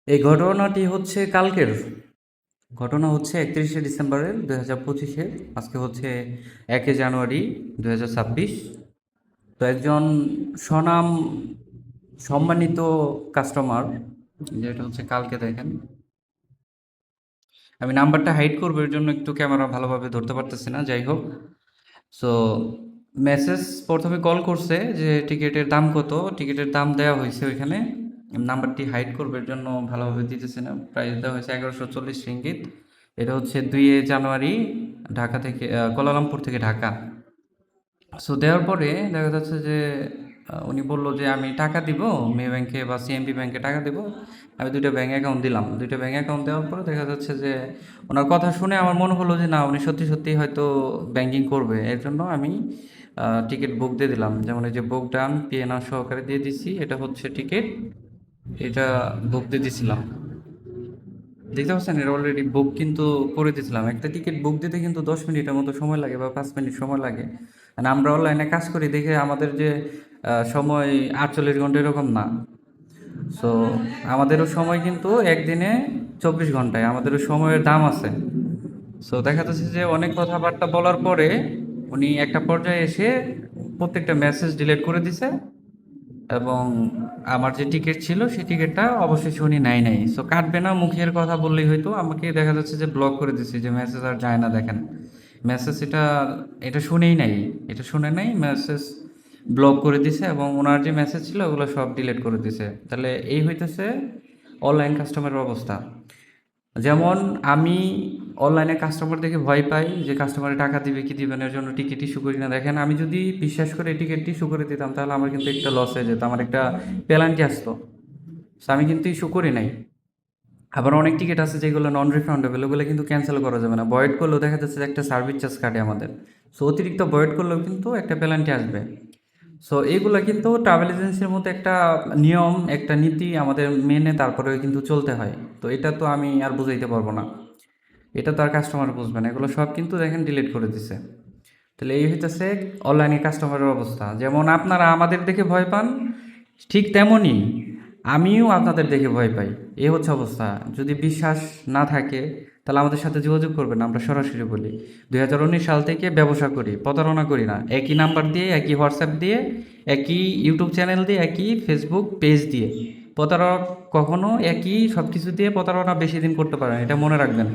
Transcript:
এই ঘটনাটি হচ্ছে কালকের ঘটনা হচ্ছে 31শে ডিসেম্বরের 2025-এ। আজকে হচ্ছে 1 জানুয়ারি 2026। তো একজন স্বনাম সম্মানিত কাস্টমার, যেটা হচ্ছে কালকে দেখেন, আমি নাম্বারটা হাইড করবো এর জন্য একটু ক্যামেরা ভালোভাবে ধরতে পারতেছি না, যাই হোক। সো মেসেজ প্রথমে কল করছে যে টিকিটের দাম কত, টিকিটের দাম দেওয়া হয়েছে ওইখানে। নাম্বারটি হাইড করবে এর জন্য ভালোভাবে দিতেছে না। প্রাইস দেওয়া হয়েছে 1140 রিঙ্গিত। এটা হচ্ছে 2 জানুয়ারি, ঢাকা থেকে কুয়ালালামপুর থেকে ঢাকা। সো দেওয়ার পরে দেখা যাচ্ছে যে উনি বলল যে আমি টাকা দিব মে ব্যাংকে বা সিএমবি ব্যাংকে টাকা দিব। আমি দুইটা ব্যাঙ্ক অ্যাকাউন্ট দিলাম। দুইটা ব্যাঙ্ক অ্যাকাউন্ট দেওয়ার পরে দেখা যাচ্ছে যে ওনার কথা শুনে আমার মনে হলো যে না, উনি সত্যি সত্যি হয়তো ব্যাংকিং করবে। এর জন্য আমি টিকিট বুক দিয়ে দিলাম। যেমন এই যে বুক ডান, পিএনআর সহকারে দিয়ে দিছি, এটা হচ্ছে টিকিট। এটা বুক দিয়ে দিছিলাম, দেখতে পাচ্ছেন, এটা অলরেডি বুক কিন্তু করে দিয়েছিলাম। একটা টিকিট বুক দিতে কিন্তু 10 মিনিটের মতো সময় লাগে বা 5 মিনিট সময় লাগে। আর আমরা অনলাইনে কাজ করি দেখে আমাদের যে সময় 48 ঘন্টা এরকম না। সো আমাদেরও সময় কিন্তু একদিনে 24 ঘন্টায়, আমাদেরও সময়ের দাম আছে। সো দেখা যাচ্ছে যে অনেক কথাবার্তা বলার পরে উনি একটা পর্যায়ে এসে প্রত্যেকটা মেসেজ ডিলিট করে দিছে, এবং আমার যে টিকিট ছিল সেই টিকিটটা অবশেষে উনি নেয় নাই। সো কাটবে না, মুখের কথা বললেই হয়তো, আমাকে দেখা যাচ্ছে যে ব্লক করে দিচ্ছে, যে মেসেজ আর যায় না। দেখেন মেসেজ, এটা এটা শুনেই নাই, এটা শুনে নাই, মেসেজ ব্লক করে দিছে, এবং ওনার যে মেসেজ ছিল ওগুলো সব ডিলিট করে দিছে। তাহলে এই হইতেছে অনলাইন কাস্টমারের অবস্থা। যেমন আমি অনলাইনে কাস্টমার দেখে ভয় পাই যে কাস্টমারে টাকা দিবে কি দিবে না, এর জন্য টিকিট ইস্যু করি না। দেখেন আমি যদি বিশ্বাস করে টিকিট ইস্যু করে দিতাম তাহলে আমার কিন্তু একটা লস হয়ে যেত, আমার একটা পেনাল্টি আসতো। সো আমি কিন্তু ইস্যু করি নাই। আবার অনেক টিকিট আছে যেগুলো নন রিফান্ডেবল, ওগুলো কিন্তু ক্যান্সেল করা যাবে না। ভয়েড করলেও দেখা যাচ্ছে যে একটা সার্ভিস চার্জ কাটে আমাদের। সো অতিরিক্ত ভয়েড করলেও কিন্তু একটা পেনাল্টি আসবে। সো এইগুলা কিন্তু ট্রাভেল এজেন্সির মধ্যে একটা নিয়ম, একটা নীতি আমাদের মেনে তারপরে কিন্তু চলতে হয়। তো এটা তো আমি আর বুঝাইতে পারবো না, এটা তো আর কাস্টমার বুঝবে না। এগুলো সব কিন্তু দেখেন ডিলিট করে দিছে। তাহলে এই হইতেছে অনলাইনে কাস্টমারের অবস্থা। যেমন আপনারা আমাদের দেখে ভয় পান, ঠিক তেমনই আমিও আপনাদের দেখে ভয় পাই। এই হচ্ছে অবস্থা। যদি বিশ্বাস না থাকে তাহলে আমাদের সাথে যোগাযোগ করবেন। আমরা সরাসরি বলি, 2019 সাল থেকে ব্যবসা করি, প্রতারণা করি না। একই নাম্বার দিয়ে, একই হোয়াটসঅ্যাপ দিয়ে, একই ইউটিউব চ্যানেল দিয়ে, একই ফেসবুক পেজ দিয়ে প্রতারণা কখনো একই সব কিছু দিয়ে প্রতারণা বেশি দিন করতে পারেন, এটা মনে রাখবেন।